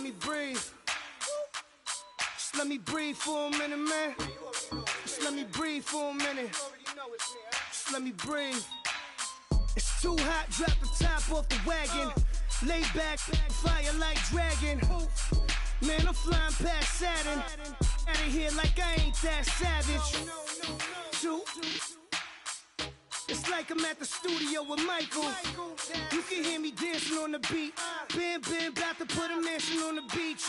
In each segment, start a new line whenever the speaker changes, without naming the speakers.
let me breathe. Just let me breathe for a minute, man. Just let me breathe for a minute. Just let me breathe. It's too hot, drop the top off the wagon. Lay back, fire like dragon. Man, I'm flying past Saturn. Out of here like I ain't that savage. Two. It's like I'm at the studio with Michael. You can hear me dancing on the beat. Bam, about to put a mansion on the beach.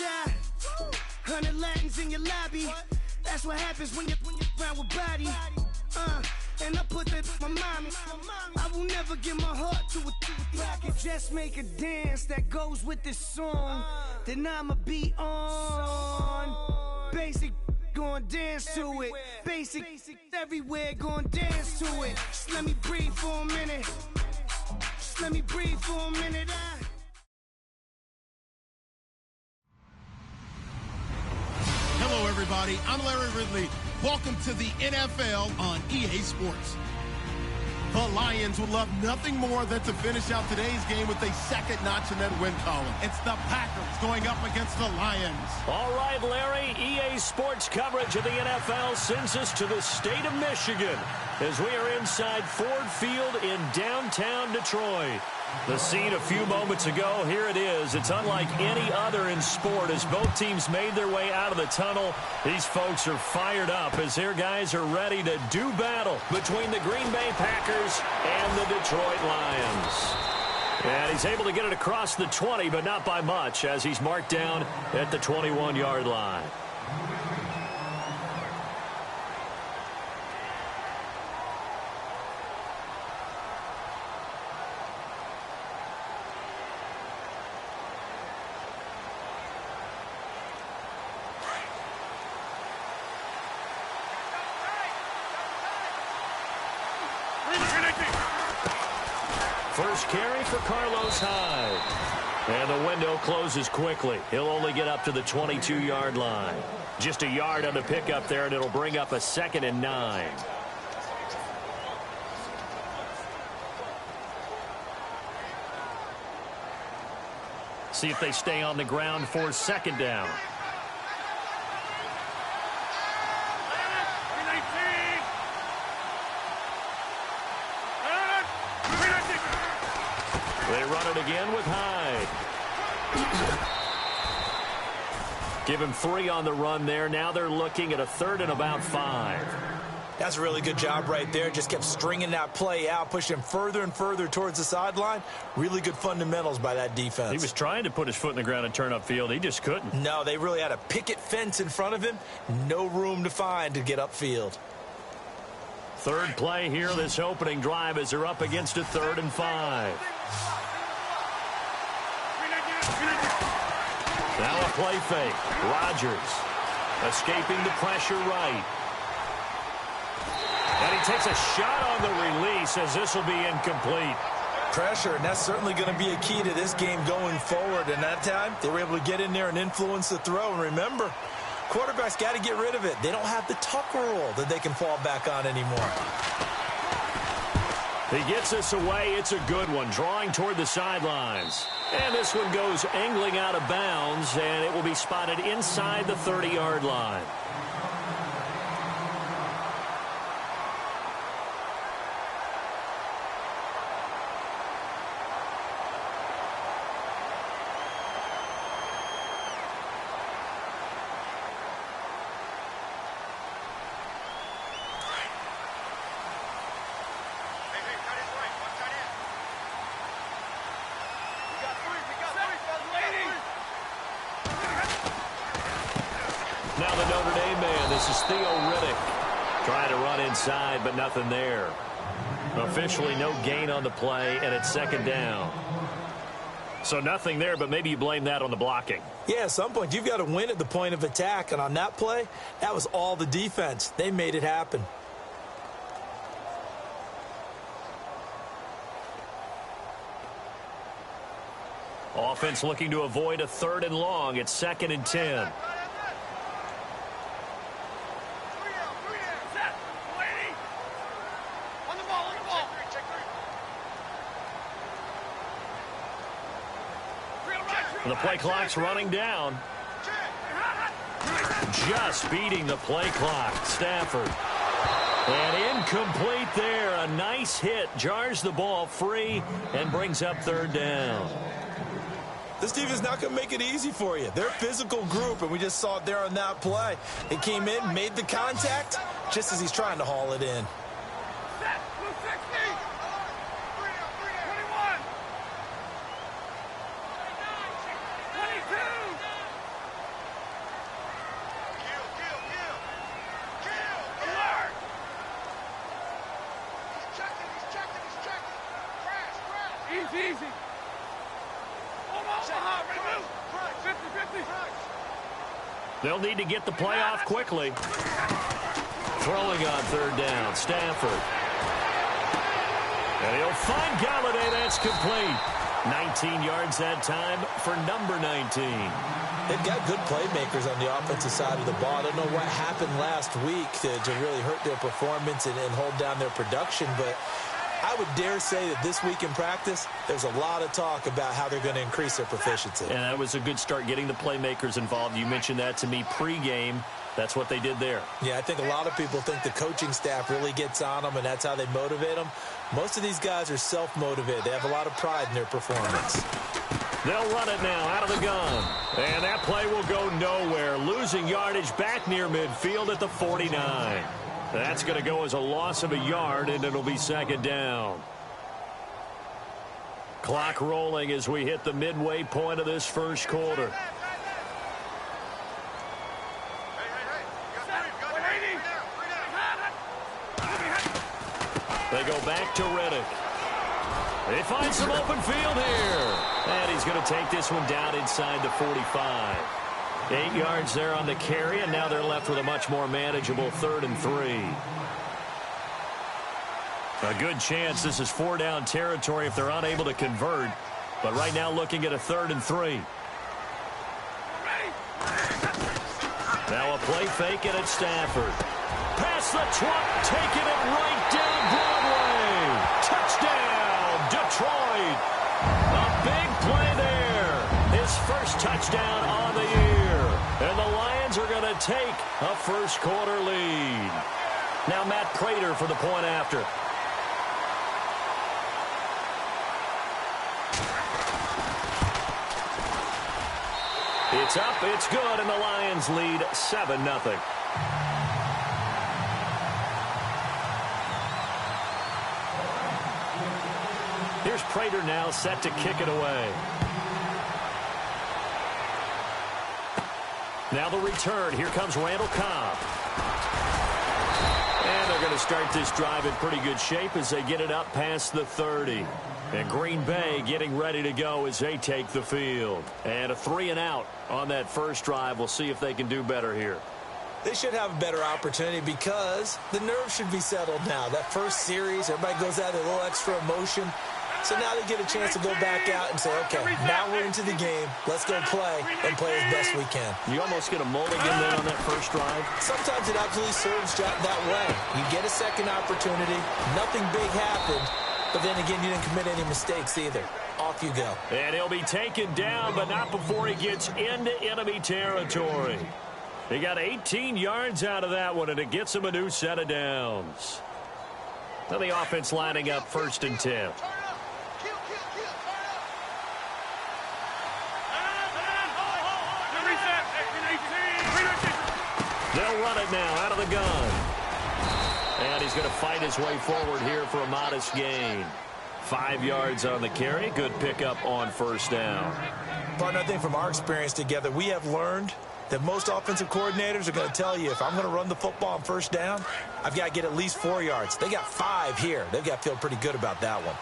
100 Latins in your lobby. That's what happens when you're around with body. And I put that my mommy. I will never give my heart to it. If I could just make a dance that goes with this song, then I'ma be on. Basic, gon' dance to it. Basic, everywhere, gon' dance to it. Just let me breathe for a minute. Just let me breathe for a minute.
Hello, everybody. I'm Larry Ridley. Welcome to the NFL on EA Sports. The Lions would love nothing more than to finish out today's game with a second notch in that win column. It's the Packers going up against the Lions.
All right, Larry, EA Sports coverage of the NFL sends us to the state of Michigan as we are inside Ford Field in downtown Detroit. The scene a few moments ago, here it is. It's unlike any other in sport as both teams made their way out of the tunnel. These folks are fired up as their guys are ready to do battle between the Green Bay Packers and the Detroit Lions. And he's able to get it across the 20, but not by much as he's marked down at the 21-yard line. First carry for Carlos Hyde. And the window closes quickly. He'll only get up to the 22-yard line. Just a yard on the pickup there, and it'll bring up a 2nd and 9. See if they stay on the ground for 2nd down. They run it again with Hyde. Give him 3 on the run there. Now they're looking at a 3rd and about 5.
That's a really good job right there. Just kept stringing that play out, pushing him further and further towards the sideline. Really good fundamentals by that defense.
He was trying to put his foot in the ground and turn upfield. He just couldn't.
No, they really had a picket fence in front of him. No room to find to get upfield.
Third play here, this opening drive as they're up against a 3rd and 5. Now a play fake. Rodgers escaping the pressure right. And he takes a shot on the release as this will be incomplete.
Pressure, and that's certainly going to be a key to this game going forward. And that time, they were able to get in there and influence the throw. And remember, quarterbacks got to get rid of it. They don't have the Tucker rule that they can fall back on anymore.
He gets this away. It's a good one, drawing toward the sidelines. And this one goes angling out of bounds, and it will be spotted inside the 30-yard line. Now the Notre Dame man, this is Theo Riddick. Trying to run inside, but nothing there. Officially no gain on the play, and it's 2nd down. So nothing there, but maybe you blame that on the blocking.
Yeah, at some point, you've got to win at the point of attack. And on that play, that was all the defense. They made it happen.
Offense looking to avoid a 3rd and long. It's 2nd and 10. The play clock's running down. Just beating the play clock. Stafford. And incomplete there. A nice hit. Jars the ball free and brings up third down.
This team is not going to make it easy for you. They're a physical group, and we just saw it there on that play. It came in, made the contact, just as he's trying to haul it in.
They'll need to get the play off quickly. Throwing on third down, Stafford. And he'll find Galladay. That's complete. 19 yards that time for number 19.
They've got good playmakers on the offensive side of the ball. I don't know what happened last week to really hurt their performance and hold down their production, but I would dare say that this week in practice, there's a lot of talk about how they're going to increase their proficiency.
And that was a good start, getting the playmakers involved. You mentioned that to me pregame. That's what they did there.
Yeah, I think a lot of people think the coaching staff really gets on them, and that's how they motivate them. Most of these guys are self-motivated. They have a lot of pride in their performance.
They'll run it now out of the gun. And that play will go nowhere. Losing yardage back near midfield at the 49. That's going to go as a loss of a yard, and it'll be second down. Clock rolling as we hit the midway point of this first quarter. They go back to Reddick. They find some open field here. And he's going to take this one down inside the 45. 8 yards there on the carry, and now they're left with a much more manageable 3rd and 3. A good chance this is 4-down territory if they're unable to convert. But right now looking at a 3rd and 3. Now a play fake and it's Stafford. Past the 20, taking it right down Broadway. Touchdown, Detroit. A big play there. His first touchdown on the year. And the Lions are going to take a first quarter lead. Now Matt Prater for the point after. It's up, it's good, and the Lions lead 7-0. Here's Prater now set to kick it away. Now the return. Here comes Randall Cobb. And they're going to start this drive in pretty good shape as they get it up past the 30. And Green Bay getting ready to go as they take the field. And a 3-and-out on that first drive. We'll see if they can do better here.
They should have a better opportunity because the nerves should be settled now. That first series, everybody goes out with a little extra emotion. So now they get a chance to go back out and say, okay, now we're into the game. Let's go play and play as best we can.
You almost get a mulligan there on that first drive.
Sometimes it absolutely serves that way. You get a second opportunity. Nothing big happened. But then again, you didn't commit any mistakes either. Off you go.
And he'll be taken down, but not before he gets into enemy territory. He got 18 yards out of that one, and it gets him a new set of downs. Now the offense lining up 1st and 10. They'll run it now out of the gun. And he's going to fight his way forward here for a modest gain. 5 yards on the carry. Good pickup on first down.
Partner, I think from our experience together, we have learned that most offensive coordinators are going to tell you, if I'm going to run the football on first down, I've got to get at least 4 yards. They got 5 here. They've got to feel pretty good about that one.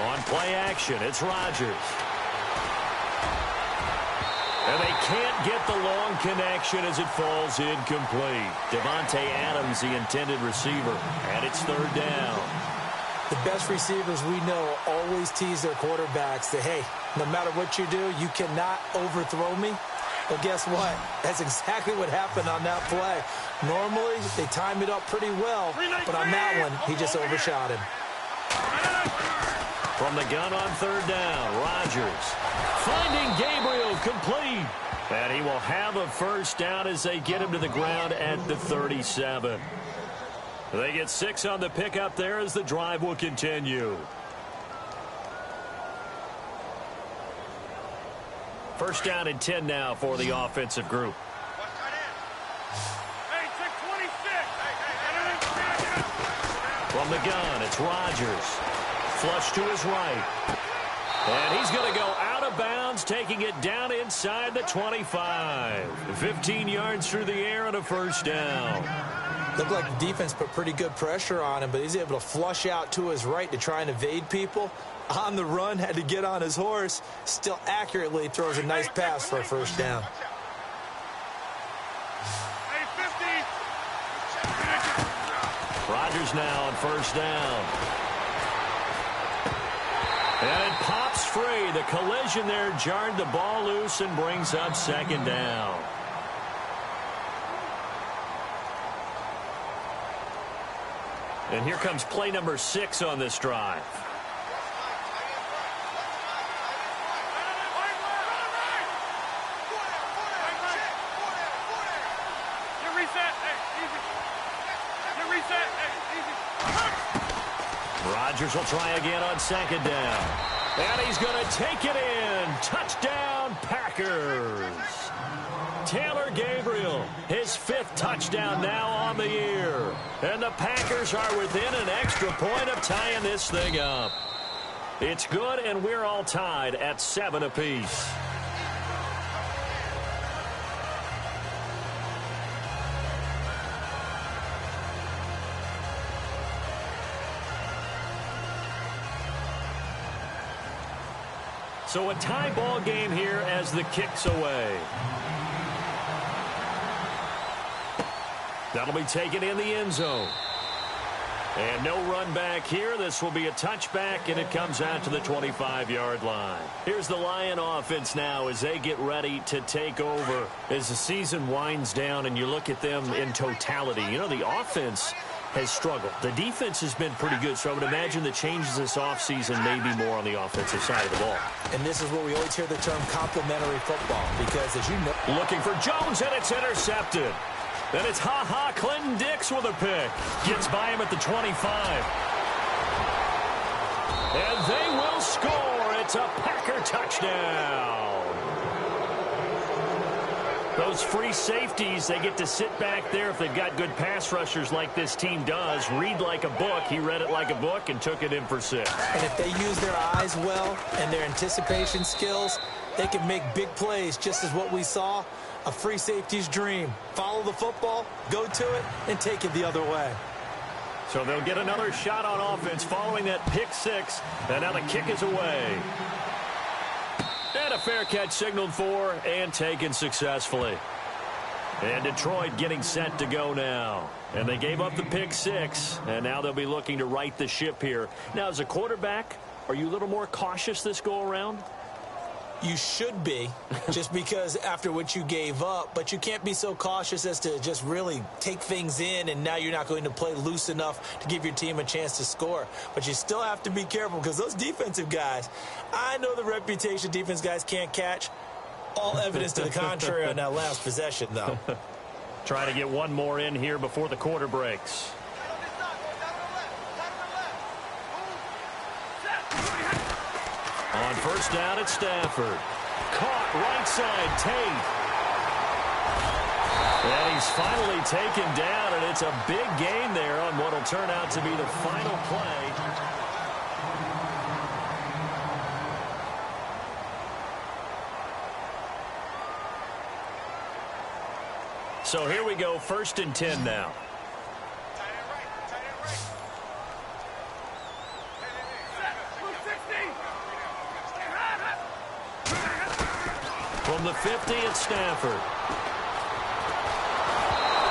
On play action, it's Rodgers. And they can't get the long connection as it falls incomplete. Devontae Adams, the intended receiver, and it's 3rd down.
The best receivers we know always tease their quarterbacks that, hey, no matter what you do, you cannot overthrow me. Well, guess what? That's exactly what happened on that play. Normally, they time it up pretty well, but on that one, he just overshot him.
From the gun on third down, Rodgers finding Gabriel complete. And he will have a first down as they get him to the ground at the 37. They get 6 on the pickup there as the drive will continue. First down and 10 now for the offensive group. From the gun, it's Rodgers. Flush to his right. And he's going to go out of bounds, taking it down inside the 25. 15 yards through the air and a first down.
Looked like the defense put pretty good pressure on him, but he's able to flush out to his right to try and evade people. On the run, had to get on his horse. Still accurately throws a nice pass for a first down.
Rodgers now on first down. And it pops free. The collision there jarred the ball loose and brings up second down. And here comes play number 6 on this drive. Rodgers will try again on second down. And he's going to take it in. Touchdown, Packers. Taylor Gabriel, his 5th touchdown now on the year. And the Packers are within an extra point of tying this thing up. It's good, and we're all tied at 7 apiece. So a tie ball game here as the kick's away. That'll be taken in the end zone. And no run back here. This will be a touchback, and it comes out to the 25-yard line. Here's the Lion offense now as they get ready to take over. As the season winds down and you look at them in totality, you know, the offense has struggled. The defense has been pretty good, so I would imagine the changes this offseason may be more on the offensive side of the ball.
And this is where we always hear the term complementary football, because as you know...
Looking for Jones, and it's intercepted. Then it's Clinton Dix with a pick. Gets by him at the 25. And they will score. It's a Packer touchdown. Those free safeties, they get to sit back there if they've got good pass rushers like this team does. Read like a book. He read it like a book and took it in for 6.
And if they use their eyes well and their anticipation skills, they can make big plays, just as what we saw. A free safety's dream. Follow the football, go to it, and take it the other way.
So they'll get another shot on offense following that pick 6. And now the kick is away. And a fair catch signaled for and taken successfully. And Detroit getting set to go now. And they gave up the pick 6. And now they'll be looking to right the ship here. Now, as a quarterback, are you a little more cautious this go-around?
You should be, just because after what you gave up, but you can't be so cautious as to just really take things in, and now you're not going to play loose enough to give your team a chance to score. But you still have to be careful, because those defensive guys, I know the reputation defense guys can't catch. All evidence to the contrary on that last possession, though.
Trying to get one more in here before the quarter breaks. On first down, it's Stafford. Caught right side, Tate. And he's finally taken down, and it's a big gain there on what will turn out to be the final play. So here we go, 1st and 10 now. From the 50, it's Stafford.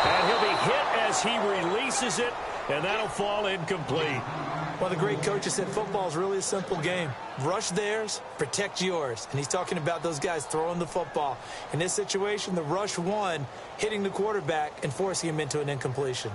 And he'll be hit as he releases it, and that'll fall incomplete.
Well, the great coach has said football is really a simple game. Rush theirs, protect yours. And he's talking about those guys throwing the football. In this situation, the rush won, hitting the quarterback and forcing him into an incompletion.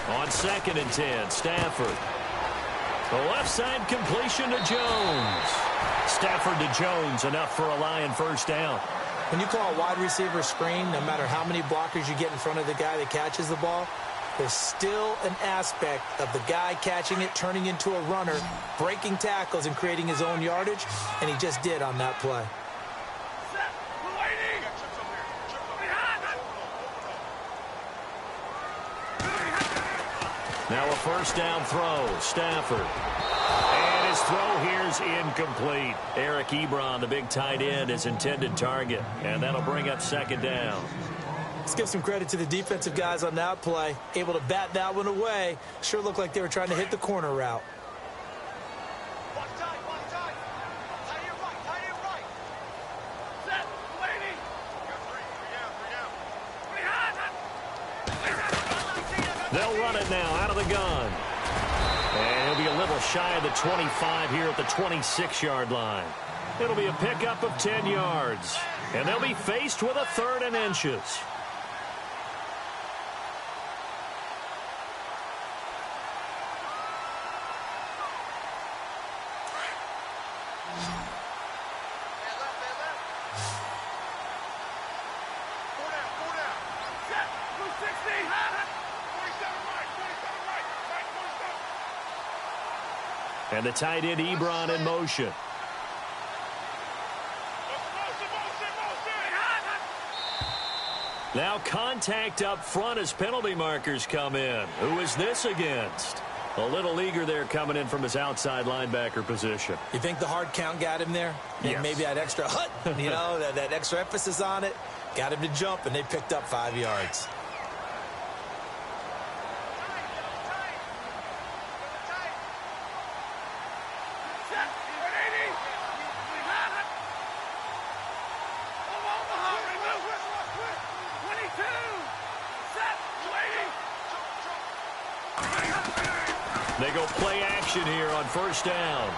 On 2nd and 10, Stafford. The left side completion to Jones. Stafford to Jones, enough for a Lion first down.
When you call a wide receiver screen, no matter how many blockers you get in front of the guy that catches the ball, there's still an aspect of the guy catching it, turning into a runner, breaking tackles and creating his own yardage, and he just did on that play.
Now a first down throw, Stafford. And his throw here's incomplete. Eric Ebron, the big tight end, his intended target. And that'll bring up 2nd down.
Let's give some credit to the defensive guys on that play. Able to bat that one away. Sure looked like they were trying to hit the corner route.
They'll run it now out of the gun. And he'll be a little shy of the 25 here at the 26-yard line. It'll be a pickup of 10 yards. And they'll be faced with a 3rd and inches. And the tight end Ebron in motion. Now contact up front as penalty markers come in. Who is this against? A little eager there coming in from his outside linebacker position.
You think the hard count got him there?
Yes.
Maybe that extra hut, you know, that extra emphasis on it. Got him to jump, and they picked up 5 yards.
They go play action here on first down.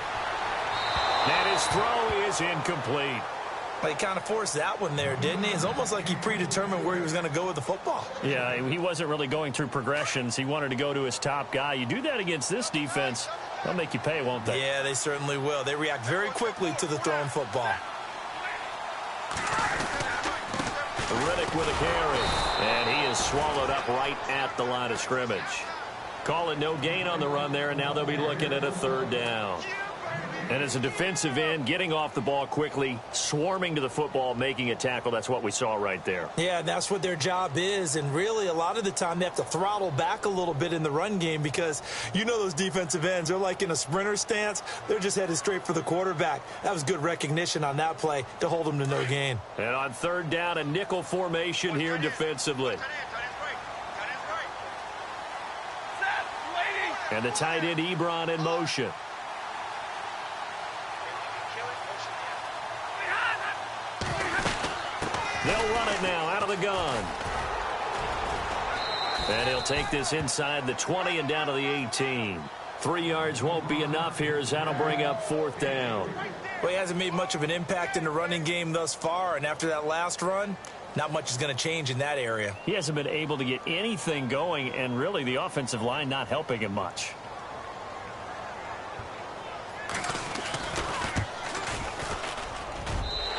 And his throw is incomplete.
Well, he kind of forced that one there, didn't he? It's almost like he predetermined where he was going to go with the football.
Yeah, he wasn't really going through progressions. He wanted to go to his top guy. You do that against this defense, they'll make you pay, won't they?
Yeah, they certainly will. They react very quickly to the thrown football.
Riddick with a carry. And he is swallowed up right at the line of scrimmage. Call it no gain on the run there, and now they'll be looking at a 3rd down. And as a defensive end, getting off the ball quickly, swarming to the football, making a tackle, that's what we saw right there.
Yeah, that's what their job is, and really a lot of the time they have to throttle back a little bit in the run game because you know those defensive ends, they're like in a sprinter stance. They're just headed straight for the quarterback. That was good recognition on that play to hold them to no gain.
And on 3rd down, a nickel formation here defensively. And the tight end Ebron in motion. They'll run it now out of the gun. And he'll take this inside the 20 and down to the 18. 3 yards won't be enough here as that'll bring up 4th down.
Well, he hasn't made much of an impact in the running game thus far, and after that last run, not much is going to change in that area.
He hasn't been able to get anything going, and really the offensive line not helping him much.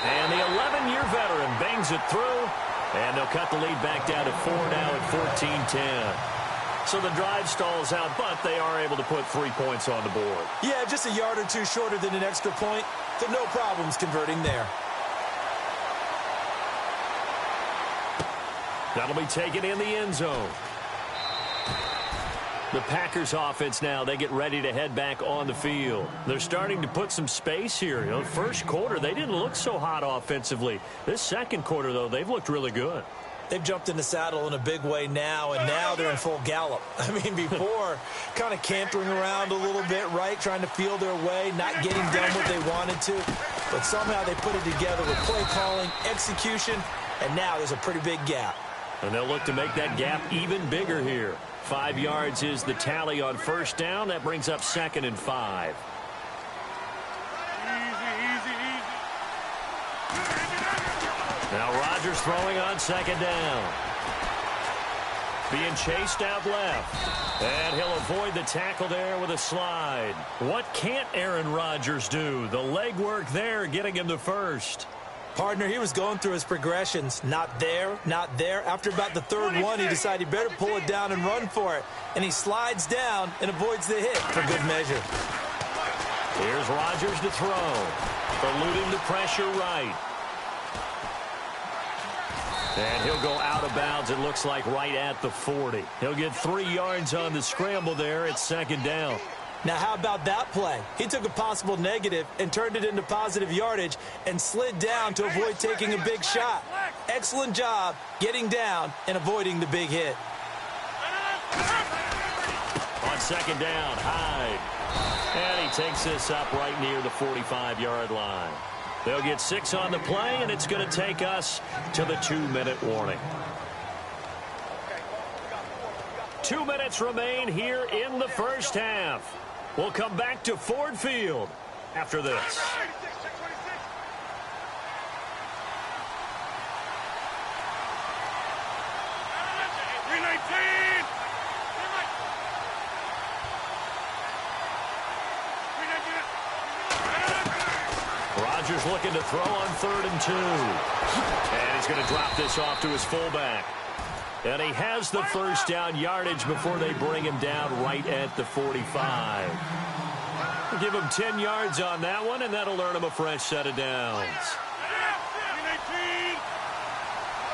And the 11-year veteran bangs it through, and they'll cut the lead back down to 4 now at 14-10. So the drive stalls out, but they are able to put 3 points on the board.
Yeah, just a yard or two shorter than an extra point, so no problems converting there.
That'll be taken in the end zone. The Packers offense now, they get ready to head back on the field. They're starting to put some space here. You know, first quarter, they didn't look so hot offensively. This second quarter, though, they've looked really good.
They've jumped in the saddle in a big way now, and now they're in full gallop. I mean, before, kind of cantering around a little bit, right, trying to feel their way, not getting done what they wanted to. But somehow they put it together with play calling, execution, and now there's a pretty big gap.
And they'll look to make that gap even bigger here. 5 yards is the tally on first down. That brings up 2nd and 5. Now Rodgers throwing on 2nd down. Being chased out left. And he'll avoid the tackle there with a slide. What can't Aaron Rodgers do? The leg work there getting him to first.
Partner, he was going through his progressions. Not there, not there. After about the third one, he decided he better pull it down and run for it. And he slides down and avoids the hit for good measure.
Here's Rodgers to throw. Eluding the pressure right. And he'll go out of bounds, it looks like, right at the 40. He'll get 3 yards on the scramble there at 2nd down.
Now, how about that play? He took a possible negative and turned it into positive yardage and slid down to avoid taking a big shot. Excellent job getting down and avoiding the big hit.
On 2nd down, Hyde. And he takes this up right near the 45-yard line. They'll get 6 on the play, and it's going to take us to the 2-minute warning. 2 minutes remain here in the first half. We'll come back to Ford Field after this. Rodgers looking to throw on 3rd and 2. And he's going to drop this off to his fullback. And he has the first down yardage before they bring him down right at the 45. We'll give him 10 yards on that one, and that'll earn him a fresh set of downs.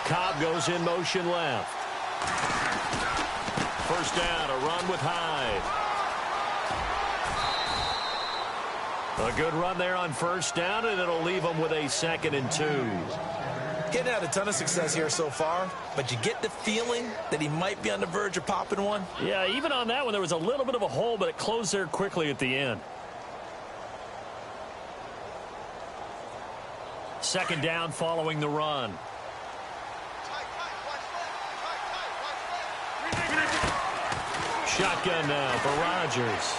Cobb goes in motion left. First down, a run with Hyde. A good run there on first down, and it'll leave him with a 2nd and 2.
Getting had a ton of success here so far, but you get the feeling that he might be on the verge of popping one.
Yeah, even on that one, there was a little bit of a hole, but it closed there quickly at the end. 2nd down following the run. Shotgun now for Rodgers.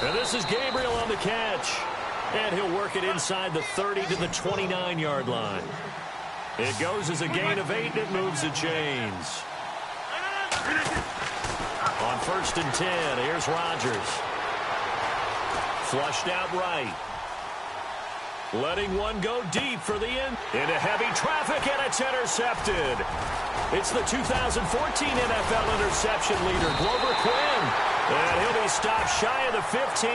And this is Gabriel on the catch. And he'll work it inside the 30 to the 29-yard line. It goes as a gain of 8, and it moves the chains. On 1st and 10, here's Rodgers. Flushed out right. Letting one go deep for the end. Into heavy traffic, and it's intercepted. It's the 2014 NFL interception leader, Glover Quinn. And he'll be stopped shy of the 15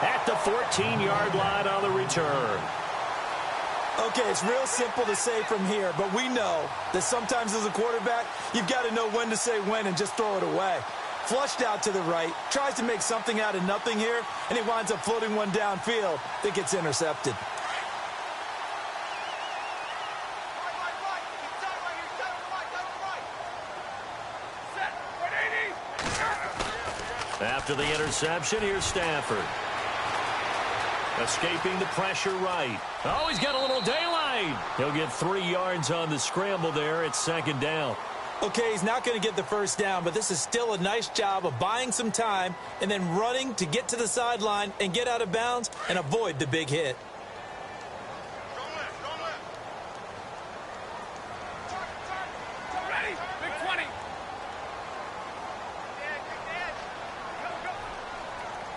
at the 14-yard line on the return.
Okay, it's real simple to say from here, but we know that sometimes as a quarterback, you've got to know when to say when and just throw it away. Flushed out to the right, tries to make something out of nothing here, and he winds up floating one downfield that gets intercepted.
After the interception, here's Stafford. Escaping the pressure right. Oh, he's got a little daylight. He'll get 3 yards on the scramble there at 2nd down.
Okay, he's not going to get the first down, but this is still a nice job of buying some time and then running to get to the sideline and get out of bounds and avoid the big hit.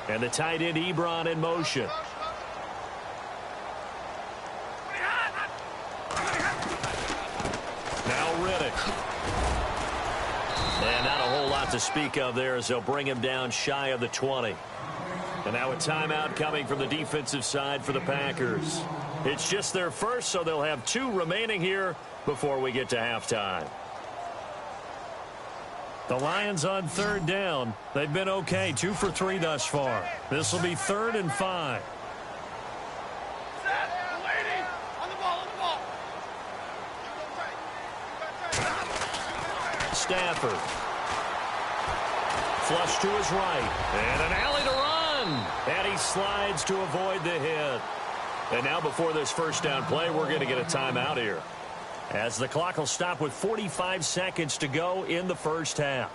And the tight end Ebron in motion. Now Riddick. And not a whole lot to speak of there as they'll bring him down shy of the 20. And now a timeout coming from the defensive side for the Packers. It's just their first, so they'll have 2 remaining here before we get to halftime. The Lions on 3rd down. They've been okay, 2 for 3 thus far. This will be 3rd and 5. Stafford. Flush to his right. And an alley to run. And he slides to avoid the hit. And now before this first down play, we're going to get a timeout here, as the clock will stop with 45 seconds to go in the first half.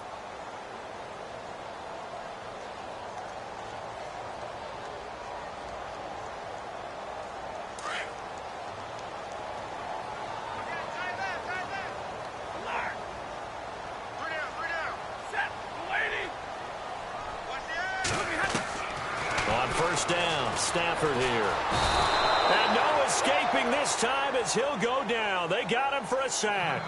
On first down, Stafford here. And no escaping this time as he'll go down. They got him for a sack.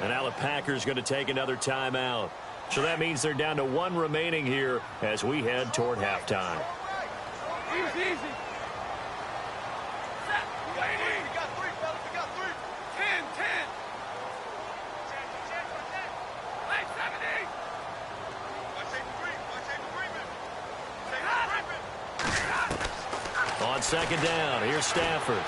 And now the Packers going to take another timeout. So that means they're down to one remaining here as we head toward halftime.
Easy. Set. Waiting. We got three, fellas. We got three. 10. 70.
On second down, here's Stafford.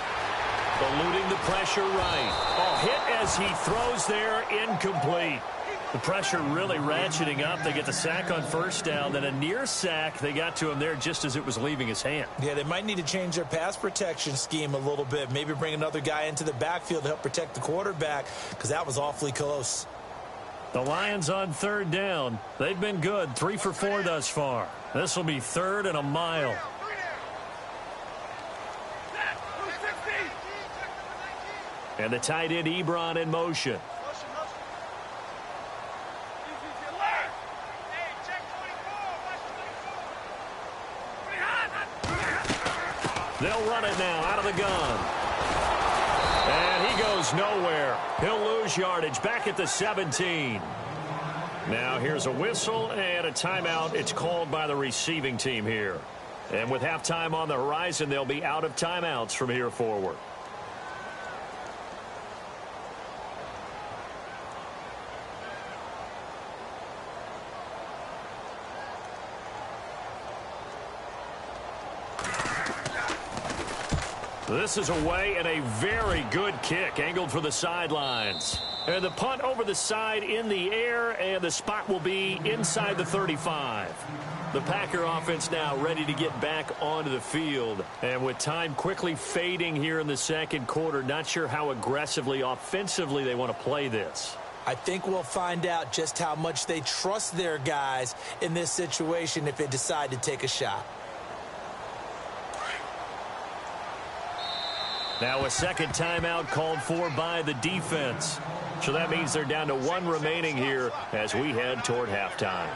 Eluding the pressure right. Oh, hit as he throws there, incomplete. The pressure really ratcheting up. They get the sack on first down, then a near sack. They got to him there just as it was leaving his hand.
Yeah, they might need to change their pass protection scheme a little bit. Maybe bring another guy into the backfield to help protect the quarterback, because that was awfully close.
The Lions on third down. They've been good, 3 for 4 thus far. This will be third and a mile. And the tight end Ebron in motion. They'll run it now out of the gun. And he goes nowhere. He'll lose yardage back at the 17. Now here's a whistle and a timeout. It's called by the receiving team here. And with halftime on the horizon, they'll be out of timeouts from here forward. This is away and a very good kick angled for the sidelines. And the punt over the side in the air, and the spot will be inside the 35. The Packer offense now ready to get back onto the field. And with time quickly fading here in the second quarter, not sure how aggressively, offensively they want to play this.
I think we'll find out just how much they trust their guys in this situation if they decide to take a shot.
Now a second timeout called for by the defense. So that means they're down to one remaining here as we head toward halftime.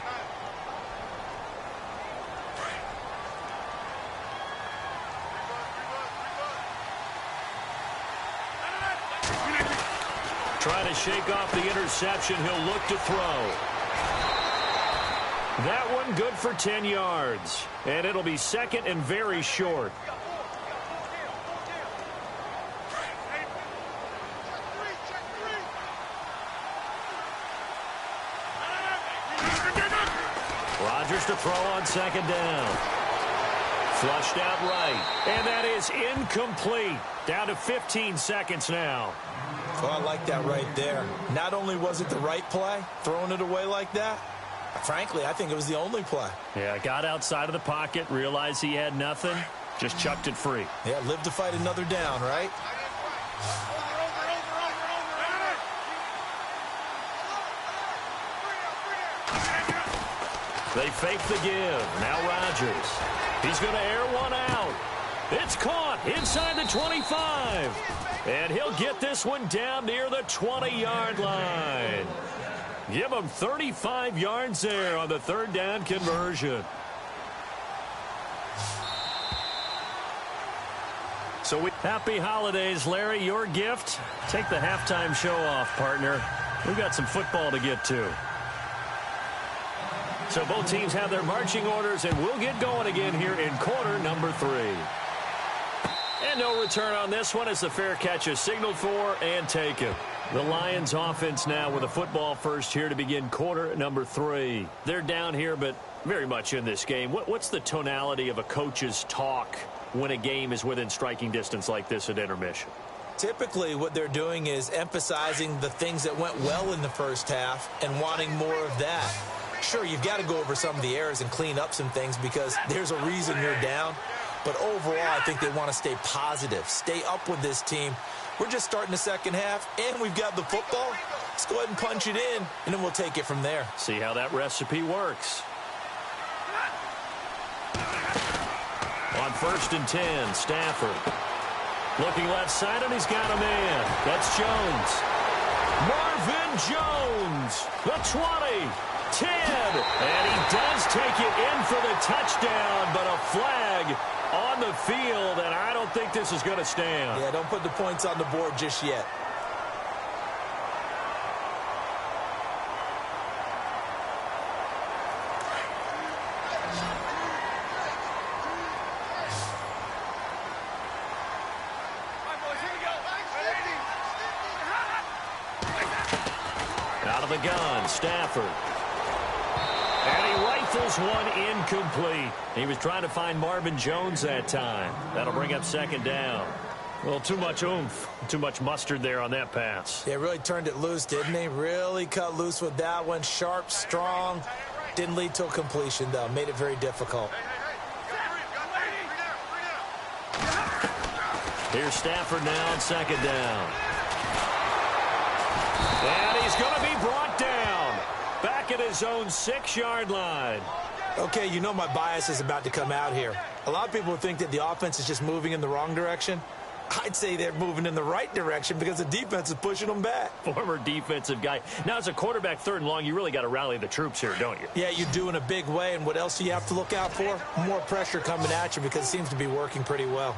Trying to shake off the interception. He'll look to throw. That one good for 10 yards. And it'll be second and very short. Rodgers to throw on second down. Flushed out right. And that is incomplete. Down to 15 seconds now.
Well, I like that right there. Not only was it the right play, throwing it away like that, frankly, I think it was the only play.
Yeah, got outside of the pocket, realized he had nothing, just chucked it free.
Yeah, live to fight another down, right?
They fake the give. Now Rodgers. He's going to air one out. It's caught inside the 25. And he'll get this one down near the 20-yard line. Give him 35 yards there on the third down conversion. So happy holidays, Larry. Your gift? Take the halftime show off, partner. We've got some football to get to. So both teams have their marching orders, and we'll get going again here in quarter number 3. And no return on this one as the fair catch is signaled for and taken. The Lions offense now with a football first here to begin quarter number 3. They're down here, but very much in this game. What's the tonality of a coach's talk when a game is within striking distance like this at intermission?
Typically, what they're doing is emphasizing the things that went well in the first half and wanting more of that. Sure, you've got to go over some of the errors and clean up some things because there's a reason you're down. But overall, I think they want to stay positive, stay up with this team. We're just starting the second half, and we've got the football. Let's go ahead and punch it in, and then we'll take it from there.
See how that recipe works. On 1st and 10, Stafford. Looking left side, and he's got a man. That's Jones. Marvin Jones, the 20, 10. And he does take it in for the touchdown, but a flag on the field, and I don't think this is going to stand.
Yeah, don't put the points on the board just yet.
Out of the gun, Stafford. And he rifles one incomplete. He was trying to find Marvin Jones that time. That'll bring up 2nd down. Well, too much oomph, too much mustard there on that pass.
Yeah, really turned it loose, didn't he? Really cut loose with that one. Sharp, strong. Didn't lead to a completion, though. Made it very difficult.
Here's Stafford now on 2nd down. And he's going to be brought down. Back at his own 6-yard line.
Okay, you know my bias is about to come out here. A lot of people think that the offense is just moving in the wrong direction. I'd say they're moving in the right direction because the defense is pushing them back.
Former defensive guy. Now, as a quarterback, 3rd and long, you really got to rally the troops here, don't you?
Yeah, you do in a big way. And what else do you have to look out for? More pressure coming at you because it seems to be working pretty well.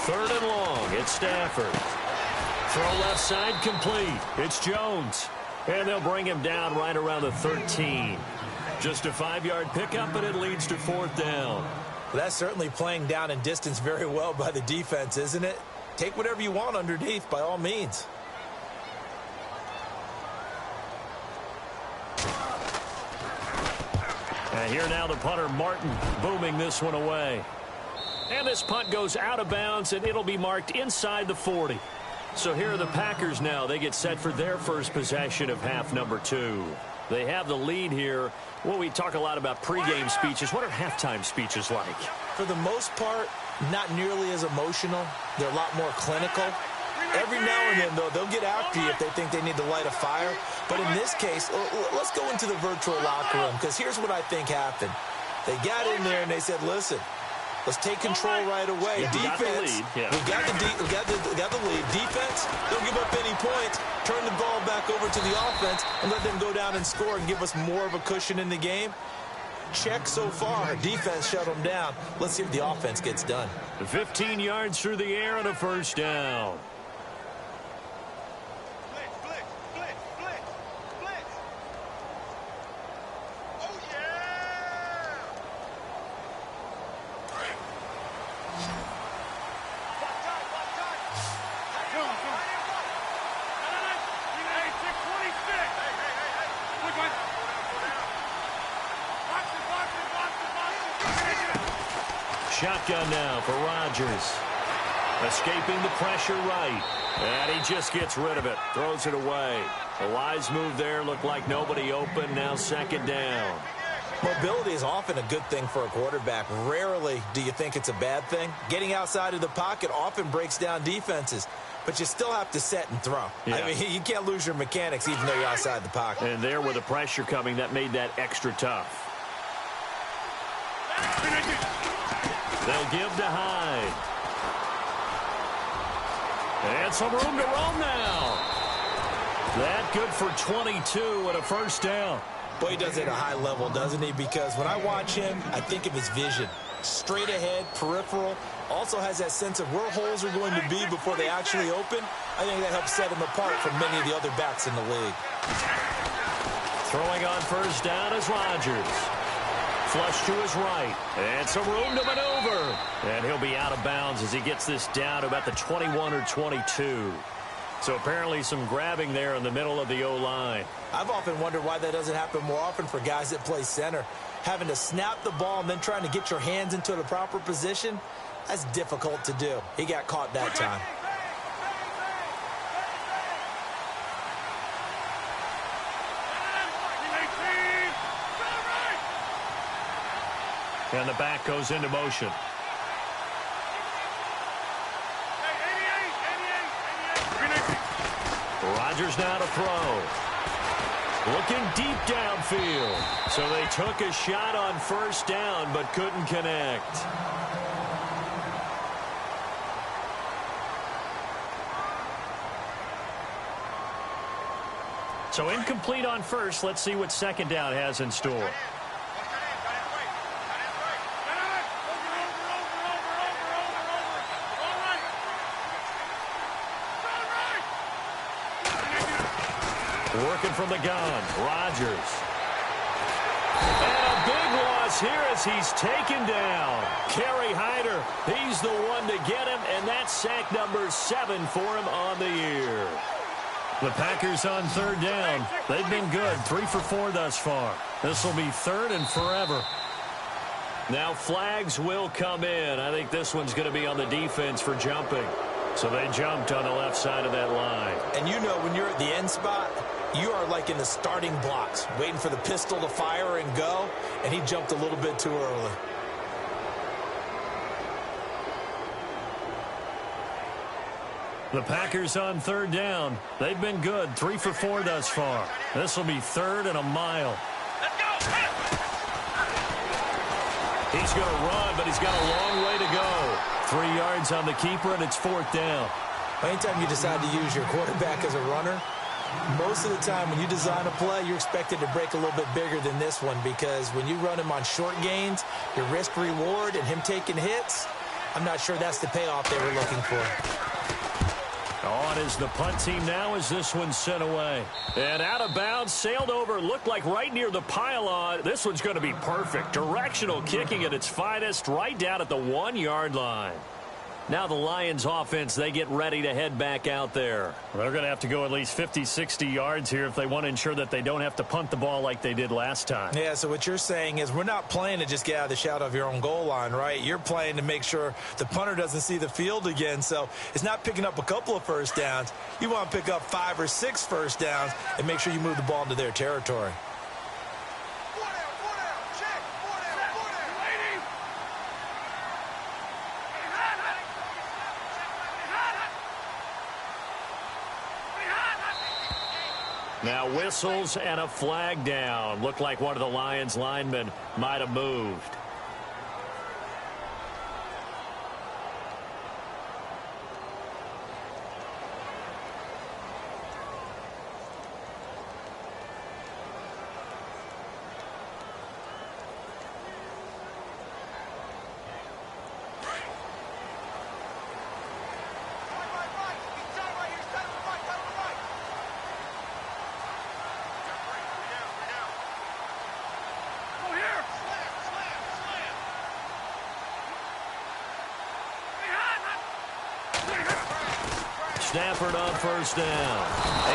3rd and long. It's Stafford. Throw left side complete. It's Jones. And they'll bring him down right around the 13. Just a 5-yard pickup, and it leads to 4th down.
Well, that's certainly playing down in distance very well by the defense, isn't it? Take whatever you want underneath, by all means.
And here now the punter, Martin, booming this one away. And this punt goes out of bounds, and it'll be marked inside the 40. So here are the Packers now. They get set for their first possession of half number 2. They have the lead here. Well, we talk a lot about pregame speeches. What are halftime speeches like?
For the most part, not nearly as emotional. They're a lot more clinical. Every now and then, though, they'll get after you if they think they need to light a fire. But in this case, let's go into the virtual locker room, because here's what I think happened. They got in there and they said, listen, let's take control right away.
Yeah,
defense, we got the lead. Defense, don't give up any points. Turn the ball back over to the offense and let them go down and score and give us more of a cushion in the game. Check so far. Defense shut them down. Let's see if the offense gets done.
15 yards through the air and a 1st down. Shotgun now for Rodgers. Escaping the pressure right. And he just gets rid of it. Throws it away. A wise move there. Looked like nobody open. Now 2nd down.
Mobility is often a good thing for a quarterback. Rarely do you think it's a bad thing. Getting outside of the pocket often breaks down defenses. But you still have to set and throw.
Yeah.
I mean, you can't lose your mechanics even though you're outside the pocket.
And there with the pressure coming, that made that extra tough. They'll give to Hyde. And some room to roam now. That good for 22 and a 1st down.
Boy, he does it at a high level, doesn't he? Because when I watch him, I think of his vision. Straight ahead, peripheral. Also has that sense of where holes are going to be before they actually open. I think that helps set him apart from many of the other backs in the league.
Throwing on 1st down is Rodgers. Flush to his right. And some room to maneuver. And he'll be out of bounds as he gets this down to about the 21 or 22. So apparently some grabbing there in the middle of the O-line.
I've often wondered why that doesn't happen more often for guys that play center. Having to snap the ball and then trying to get your hands into the proper position. That's difficult to do. He got caught that time.
And the back goes into motion. Rodgers now to throw. Looking deep downfield. So they took a shot on first down but couldn't connect. So incomplete on first. Let's see what second down has in store. Working from the gun, Rodgers. And a big loss here as he's taken down. Kerry Hyder, he's the one to get him, and that's sack number 7 for him on the year. The Packers on third down. They've been good, 3 for 4 thus far. This will be third and forever. Now flags will come in. I think this one's going to be on the defense for jumping. So they jumped on the left side of that line.
And you know when you're at the end spot, you are like in the starting blocks, waiting for the pistol to fire and go, and he jumped a little bit too early.
The Packers on third down. They've been good, 3 for 4 thus far. This will be third and a mile.
Let's go.
He's going to run, but he's got a long way to go. 3 yards on the keeper, and it's fourth down.
Anytime you decide to use your quarterback as a runner, most of the time when you design a play, you're expected to break a little bit bigger than this one, because when you run him on short gains, your risk-reward and him taking hits, I'm not sure that's the payoff they were looking for.
On is the punt team now as this one's sent away. And out of bounds, sailed over, looked like right near the pylon. This one's going to be perfect. Directional kicking at its finest, right down at the 1-yard line. Now the Lions offense, they get ready to head back out there. They're going to have to go at least 50, 60 yards here if they want to ensure that they don't have to punt the ball like they did last time.
Yeah, so what you're saying is we're not playing to just get out of the shadow of your own goal line, right? You're playing to make sure the punter doesn't see the field again. So it's not picking up a couple of first downs. You want to pick up 5 or 6 first downs and make sure you move the ball into their territory.
Now whistles and a flag down. Looked like one of the Lions linemen might have moved. Stafford on first down.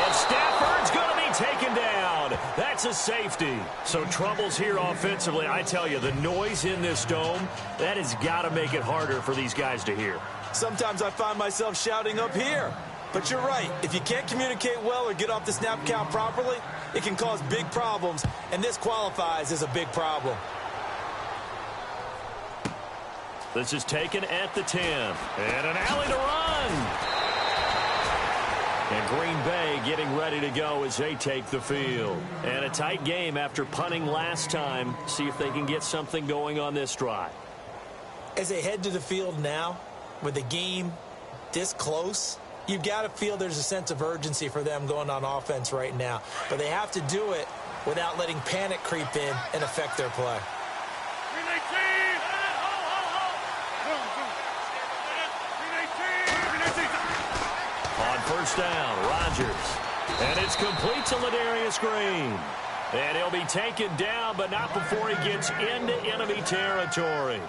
And Stafford's going to be taken down. That's a safety. So troubles here offensively. I tell you, the noise in this dome, that has got to make it harder for these guys to hear.
Sometimes I find myself shouting up here. But you're right. If you can't communicate well or get off the snap count properly, it can cause big problems. And this qualifies as a big problem.
This is taken at the 10. And an alley to run. And Green Bay getting ready to go as they take the field. And a tight game after punting last time. See if they can get something going on this drive.
As they head to the field now, with the game this close, you've got to feel there's a sense of urgency for them going on offense right now. But they have to do it without letting panic creep in and affect their play.
First down, Rodgers. And it's complete to Ladarius Green. And he'll be taken down, but not before he gets into enemy territory.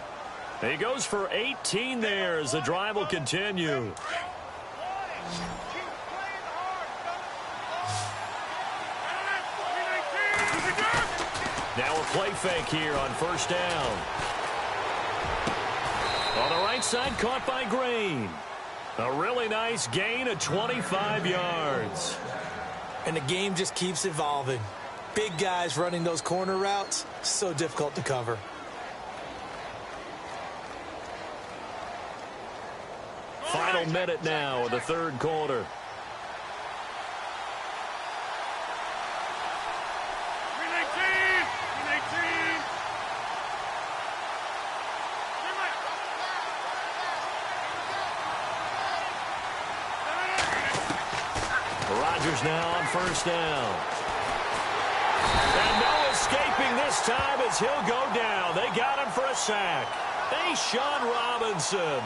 He goes for 18 there as the drive will continue. Now a play fake here on first down. On the right side, caught by Green. A really nice gain of 25 yards.
And the game just keeps evolving. Big guys running those corner routes, so difficult to cover.
Final minute now of the third quarter. Rodgers now on first down. And no escaping this time as he'll go down. They got him for a sack. Sean Robinson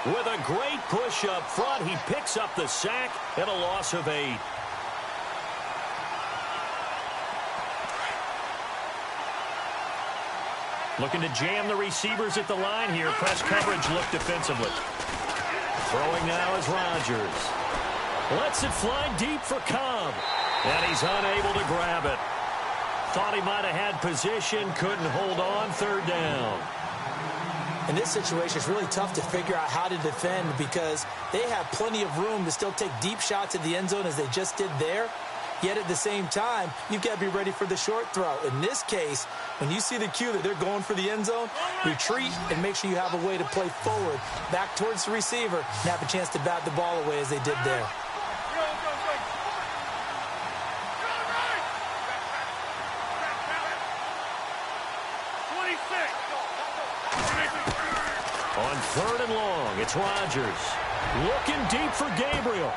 with a great push up front. He picks up the sack and a loss of 8. Looking to jam the receivers at the line here. Press coverage look defensively. Throwing now is Rodgers. Lets it fly deep for Cobb. And he's unable to grab it. Thought he might have had position. Couldn't hold on. Third down.
In this situation, it's really tough to figure out how to defend because they have plenty of room to still take deep shots at the end zone as they just did there. Yet at the same time, you've got to be ready for the short throw. In this case, when you see the cue that they're going for the end zone, retreat and make sure you have a way to play forward, back towards the receiver, and have a chance to bat the ball away as they did there.
On third and long, it's Rodgers. Looking deep for Gabriel.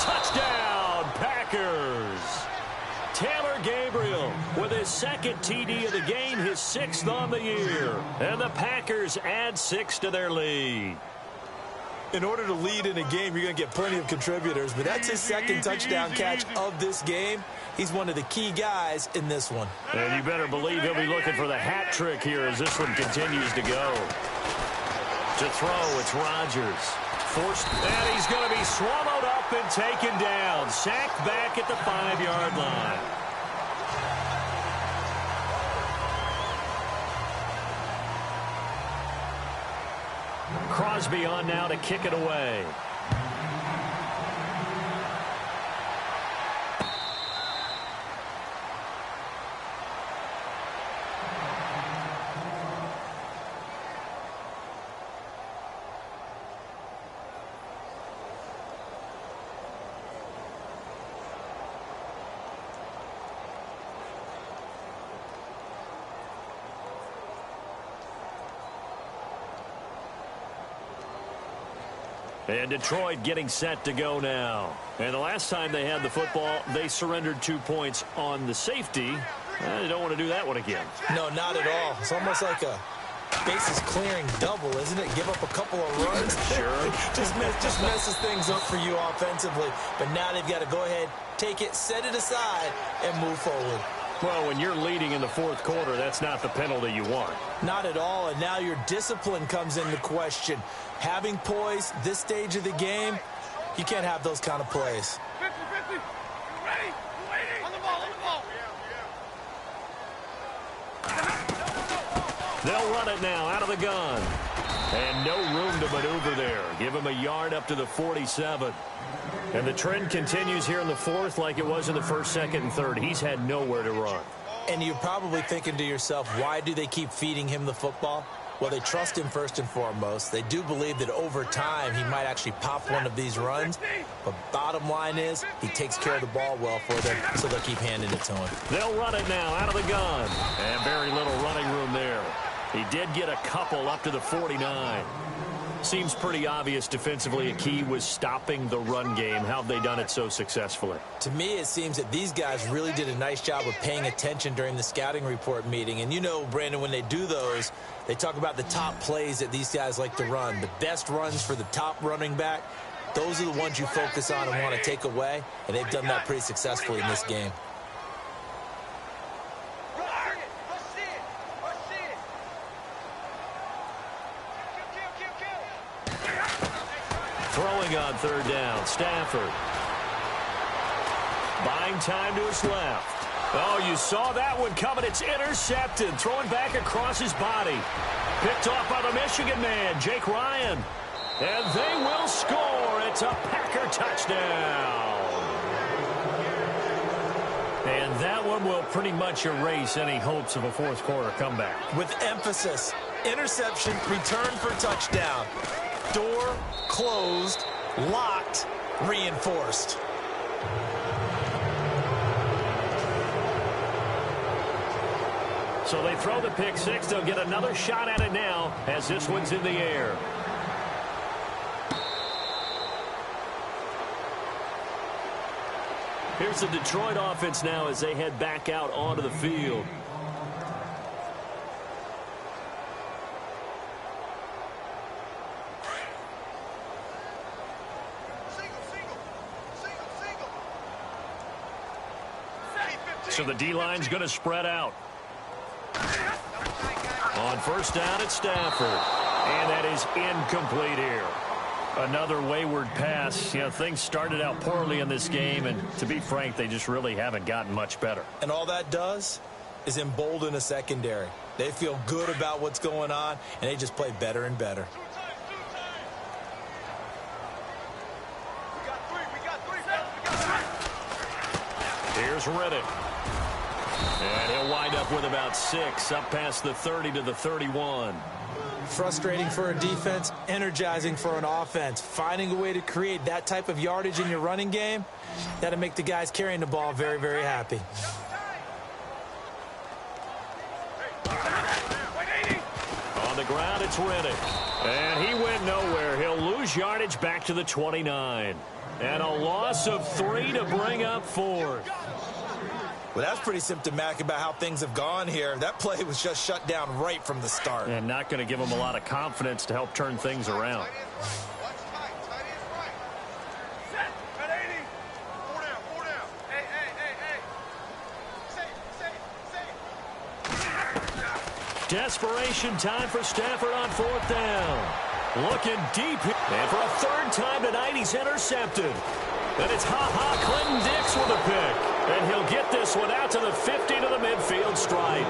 Touchdown, Packers. Taylor Gabriel with his second TD of the game, his 6th on the year. And the Packers add 6 to their lead.
In order to lead in a game, you're going to get plenty of contributors, but that's his second touchdown catch of this game. He's one of the key guys in this one.
And you better believe he'll be looking for the hat trick here as this one continues to go. To throw, it's Rodgers. Forced, and he's going to be swallowed up and taken down. Sacked back at the 5-yard line. Crosby on now to kick it away. And Detroit getting set to go now. And the last time they had the football, they surrendered 2 points on the safety. They don't want to do that one again.
No, not at all. It's almost like a bases clearing double, isn't it? Give up a couple of runs.
Sure.
just messes things up for you offensively. But now they've got to go ahead, take it, set it aside, and move forward.
Well, when you're leading in the fourth quarter, that's not the penalty you want.
Not at all, and now your discipline comes into question. Having poise this stage of the game, you can't have those kind of plays.
50-50. You ready? You waiting? On the ball, on the ball.
They'll run it now out of the gun. And no room to maneuver there. Give him a yard up to the 47. And the trend continues here in the fourth like it was in the first, second, and third. He's had nowhere to run.
And you're probably thinking to yourself, why do they keep feeding him the football? Well, they trust him first and foremost. They do believe that over time he might actually pop one of these runs. But bottom line is he takes care of the ball well for them, so they'll keep handing it to him.
They'll run it now out of the gun. And very little running room there. He did get a couple up to the 49. Seems pretty obvious defensively a key was stopping the run game. How have they done it so successfully?
To me, it seems that these guys really did a nice job of paying attention during the scouting report meeting. And you know, Brandon, when they do those, they talk about the top plays that these guys like to run. The best runs for the top running back, those are the ones you focus on and want to take away. And they've done that pretty successfully in this game.
Throwing on third down, Stafford. Buying time to his left. Oh, you saw that one coming. It's intercepted. Throwing back across his body. Picked off by the Michigan man, Jake Ryan. And they will score. It's a Packer touchdown. And that one will pretty much erase any hopes of a fourth quarter comeback.
With emphasis, interception, return for touchdown. Door closed, locked, reinforced.
So they throw the pick six. They'll get another shot at it now as this one's in the air. Here's the Detroit offense now as they head back out onto the field. So the D-line's going to spread out. On first down, it's Stafford. And that is incomplete here. Another wayward pass. You know, things started out poorly in this game, and to be frank, they just really haven't gotten much better.
And all that does is embolden a secondary. They feel good about what's going on, and they just play better and better.
Here's Reddick. And he'll wind up with about 6, up past the 30 to the 31.
Frustrating for a defense, energizing for an offense. Finding a way to create that type of yardage in your running game, that'll make the guys carrying the ball very, very happy.
On the ground, it's Reddick. And he went nowhere. He'll lose yardage back to the 29. And a loss of 3 to bring up 4th.
Well, that's pretty symptomatic about how things have gone here. That play was just shut down right from the start.
And not going to give them a lot of confidence to help turn things around. Desperation time for Stafford on 4th down. Looking deep. And for a 3rd time tonight, he's intercepted. And it's Clinton Dix with a pick. And he'll get this one out to the 50 to the midfield stripe.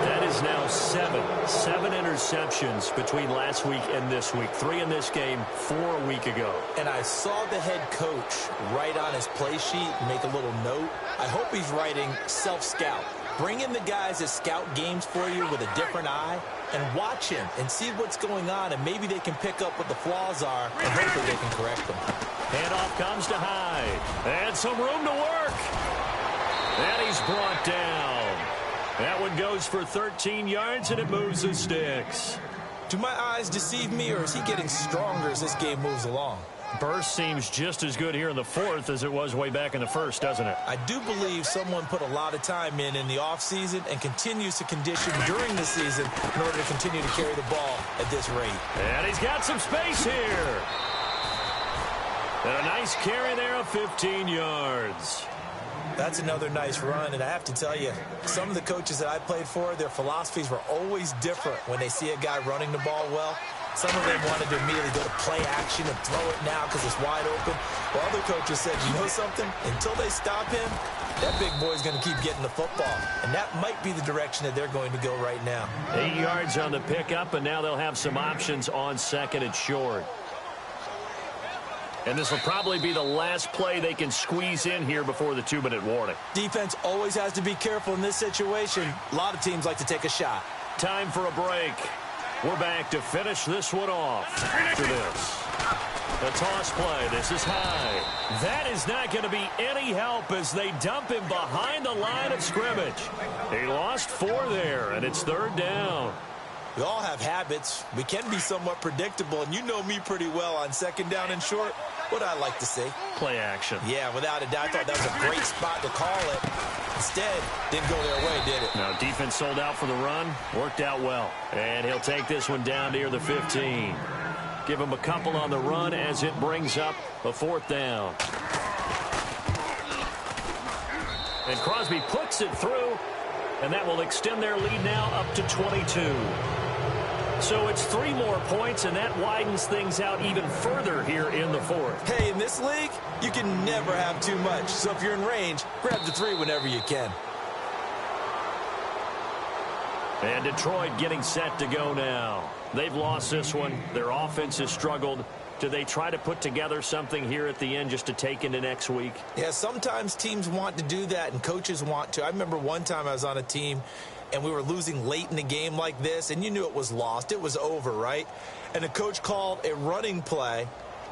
That is now 7 interceptions between last week and this week. 3 in this game, 4 a week ago.
And I saw the head coach write on his play sheet, make a little note. I hope he's writing self-scout. Bring in the guys that scout games for you with a different eye and watch him and see what's going on, and maybe they can pick up what the flaws are and hopefully they can correct them.
Handoff comes to Hyde. And some room to work. And he's brought down. That one goes for 13 yards, and it moves the sticks.
Do my eyes deceive me, or is he getting stronger as this game moves along?
Burst seems just as good here in the 4th as it was way back in the 1st, doesn't it?
I do believe someone put a lot of time in the offseason and continues to condition during the season in order to continue to carry the ball at this rate.
And he's got some space here. And a nice carry there of 15 yards.
That's another nice run, and I have to tell you, some of the coaches that I played for, their philosophies were always different when they see a guy running the ball well. Some of them wanted to immediately go to play action and throw it now because it's wide open. While other coaches said, you know something? Until they stop him, that big boy's going to keep getting the football. And that might be the direction that they're going to go right now.
8 yards on the pickup, and now they'll have some options on 2nd and short. And this will probably be the last play they can squeeze in here before the 2-minute warning.
Defense always has to be careful in this situation. A lot of teams like to take a shot.
Time for a break. We're back to finish this one off after this. The toss play. This is high. That is not going to be any help as they dump him behind the line of scrimmage. He lost 4 there, and it's 3rd down.
We all have habits. We can be somewhat predictable, and you know me pretty well on 2nd down and short. What I like to see.
Play action.
Yeah, without a doubt. I thought that was a great spot to call it. Instead, didn't go their way, did it?
Now, defense sold out for the run. Worked out well. And he'll take this one down near the 15. Give him a couple on the run as it brings up a 4th down. And Crosby puts it through, and that will extend their lead now up to 22. So it's 3 more points, and that widens things out even further here in the fourth.
Hey, in this league, you can never have too much. So if you're in range, grab the 3 whenever you can.
And Detroit getting set to go now. They've lost this one. Their offense has struggled. Do they try to put together something here at the end just to take into next week?
Yeah, sometimes teams want to do that and coaches want to. I remember one time I was on a team and we were losing late in the game like this, and you knew it was lost. It was over, right? And the coach called a running play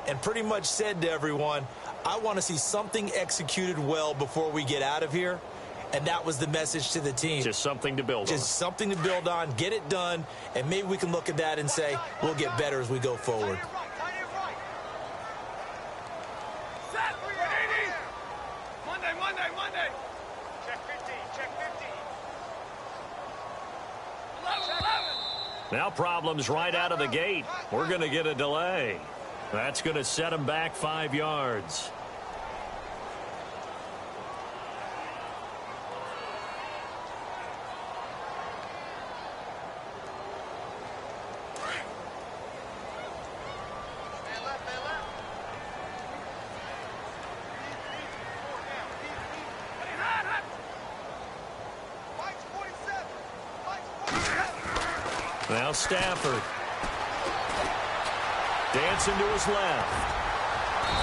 and pretty much said to everyone, I want to see something executed well before we get out of here. And that was the message to the team.
Just something to build on.
Just something to build on, get it done, and maybe we can look at that and say, we'll get better as we go forward.
Monday. Check 50.
Now problems right out of the gate. We're going to get a delay. That's going to set them back 5 yards. Now Stafford. Dancing to his left.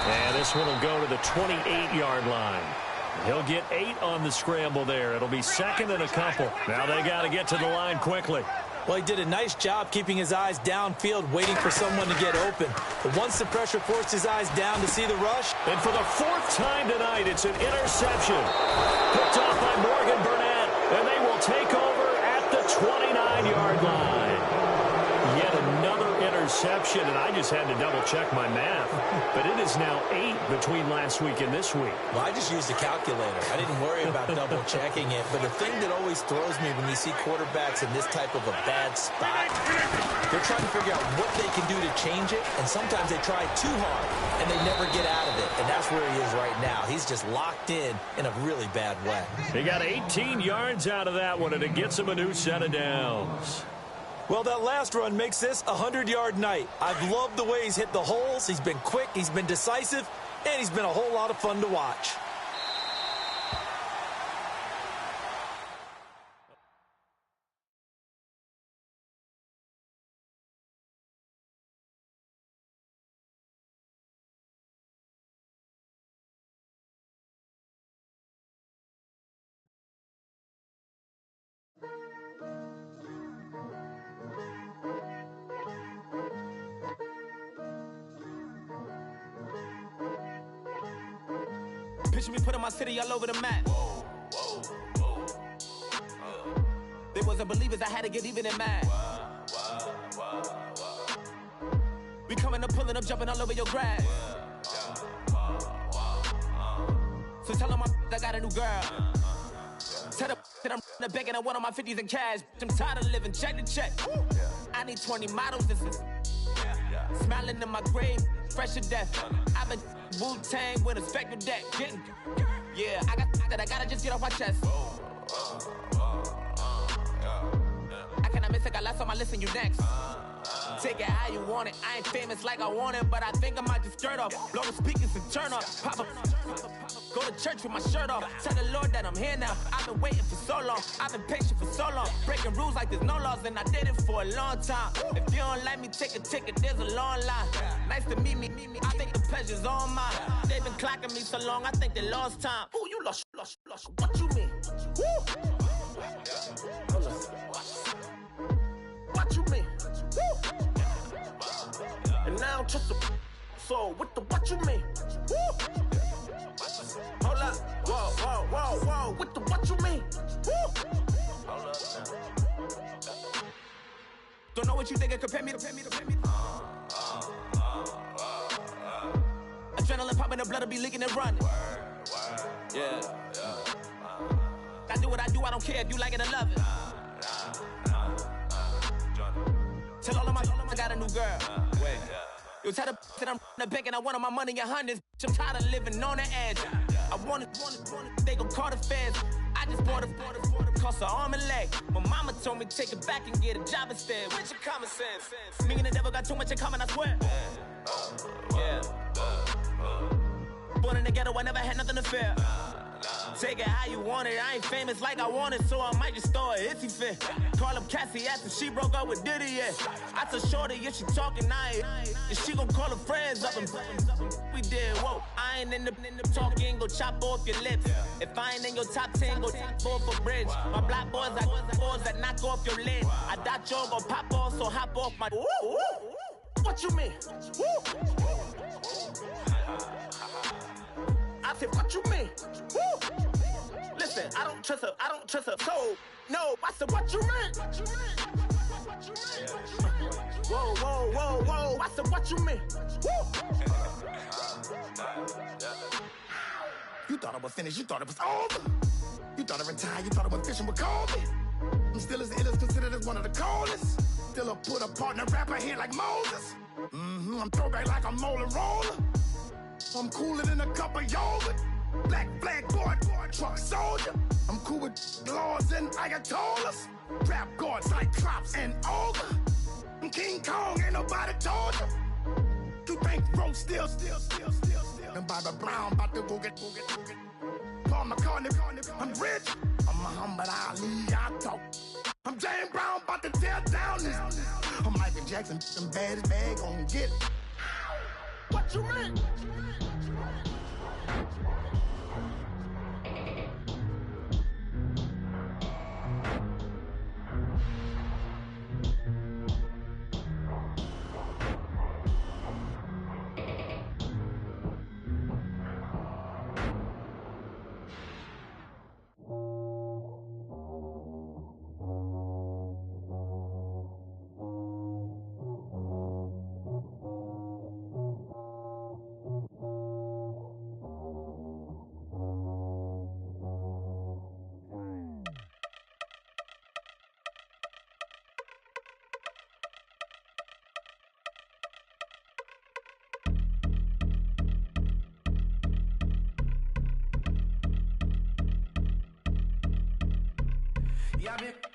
And this one will go to the 28-yard line. He'll get 8 on the scramble there. It'll be second and a couple. Now they got to get to the line quickly.
Well, he did a nice job keeping his eyes downfield, waiting for someone to get open. But once the pressure forced his eyes down to see the rush.
And for the 4th time tonight, it's an interception. Picked off by Morgan Burnett. And they will take over at the 29-yard line. Yet another interception, and I just had to double-check my math. But it is now 8 between last week and this week.
Well, I just used a calculator. I didn't worry about double-checking it. But the thing that always throws me when you see quarterbacks in this type of a bad spot, they're trying to figure out what they can do to change it, and sometimes they try too hard, and they never get out of it. And that's where he is right now. He's just locked in a really bad way.
He got 18 yards out of that one, and it gets him a new set of downs.
Well, that last run makes this a 100-yard night. I've loved the way he's hit the holes. He's been quick, he's been decisive, and he's been a whole lot of fun to watch.
Picture me putting my city all over the map. They wasn't believers, I had to get even and mad. We coming up, pulling up, jumping all over your grass. So tell them I got a new girl. Tell them that I'm begging on one of my 50s in cash. I'm tired of living check to check. I need 20 models, this is smiling in my grave, fresh to death. I've been Wu-Tang with a spectre deck. Yeah, I got that, I gotta just get off my chest. I cannot miss it, got last on my list and you next. Take it how you want it. I ain't famous like I want it, but I think I might just skirt off. Blow the speakers and turn up. Pop up. Go to church with my shirt off. Tell the Lord that I'm here now. I've been waiting for so long. I've been patient for so long. Breaking rules like there's no laws, and I did it for a long time. If you don't like me, take a ticket. There's a long line. Nice to meet me. I think the pleasure's all mine. They've been clocking me so long, I think they lost time. Ooh, you lost. What you mean? Woo! What you mean? Woo! And now just a so with the what you mean? Woo! Hold up, whoa, with the what you mean? Woo! Hold up now. Don't know what you think, compare me to. Adrenaline popping, the blood will be leaking and running. Yeah. I do what I do, I don't care if you like it or love it. Tell all of my I got a new girl. Wait. Yo, tell the that I'm the bank and I want my money in hundreds. I'm tired of living on the edge. I want it, they gon' call the feds. I
just bought a cost an arm and leg. My mama told me take it back and get a job instead. Where's your common sense? Me and the devil got too much in common, I swear. Yeah. Born in the ghetto, I never had nothing to fear. Take it how you want it. I ain't famous like I want it, so I might just throw a hissy fit. Call up Cassie after she broke up with Diddy, yeah. I told Shorty if she talking, and she gon' call her friends up and we did, whoa. I ain't in the talking, go chop off your lips. If I ain't in your top 10, go top 4 for bridge. My black boys like boys that knock off your lid. I thought y'all gon' pop off, so hop off my. What you mean? I said, what you mean? Listen, I don't trust her, so no. I said, what you mean? Whoa. I said, what you mean?
You thought it was finished, you thought it was over. You thought it retired, you thought it was fishing with Kobe. I'm still as ill as considered as one of the coldest. Still a put a partner rapper here like Moses. I'm throwback like a molar roller. I'm cooler than a cup of yogurt. Black flag board, truck soldier. I'm cool with laws and Ayatollahs. Rap god, Cyclops and Ogre. I'm King Kong, ain't nobody told you. You think Rose still. And Bobby Brown about to go get. Paul McCartney, I'm rich. I'm Muhammad Ali, I talk. I'm James Brown, about to tear down this. I'm Michael Jackson, some bad as bad, gon' get it. What you mean?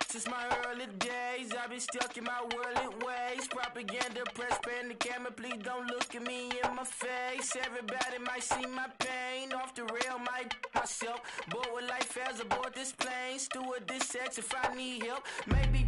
Since my early days, I've been stuck in my worldly ways. Propaganda, press, pan the camera, please don't look at me in my face. Everybody might see my pain, off the rail, might myself. Bored with life as aboard this plane. Steward this sex if I need help. Maybe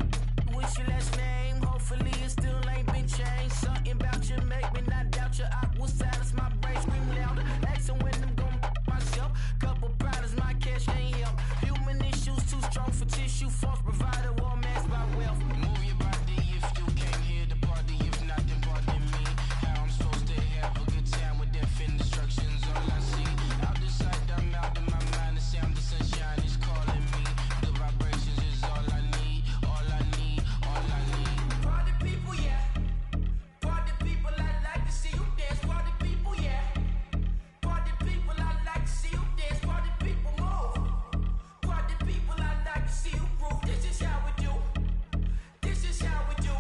what's your last name? Hopefully it still ain't been changed. Something about you make me not doubt you. I will silence my brain, scream louder. Asking when I'm gon' myself. Couple problems, my cash ain't help. Human issues too strong for tissue. False provider, war mask by wealth. Move your body if you came here to party. If not, then pardon me. How I'm supposed to have a good time with death and destruction's all I see. Out the sight, I'm out of my mind. The sound of sunshine is calling me. The vibrations is all I need. All I need, all I need. Party people, yeah. Party people, I like to see you dance. Party people, yeah. Party people, I like to see you dance. Party people, move. Party people, I like to see you groove. This is how we do. This is how we do.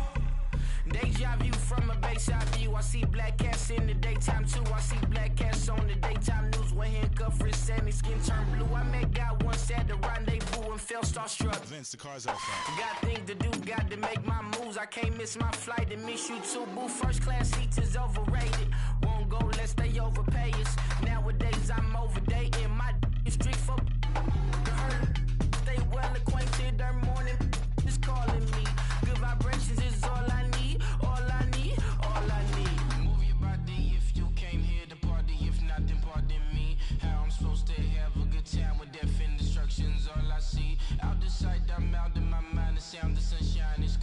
Deja view from a bayside view. I see black cats in the daytime too. I see black cats on the daytime news with handcuff wrists and his skin turned blue. I met God once at the rendezvous and felt starstruck.
Vince, the car's outside.
Got things to do, got to make my moves. I can't miss my flight and miss you too, boo. First class seats is overrated. Won't go lest they overpay us. Nowadays I'm overdating. My street for stay well acquainted. Their morning is calling me. Good vibrations is all I need. All I need, all I need. Move your body if you came here to party. If not, then pardon me. How I'm supposed to have a good time with death and destruction's all I see. Out the sight, I'm out of my mind. The sound of sunshine is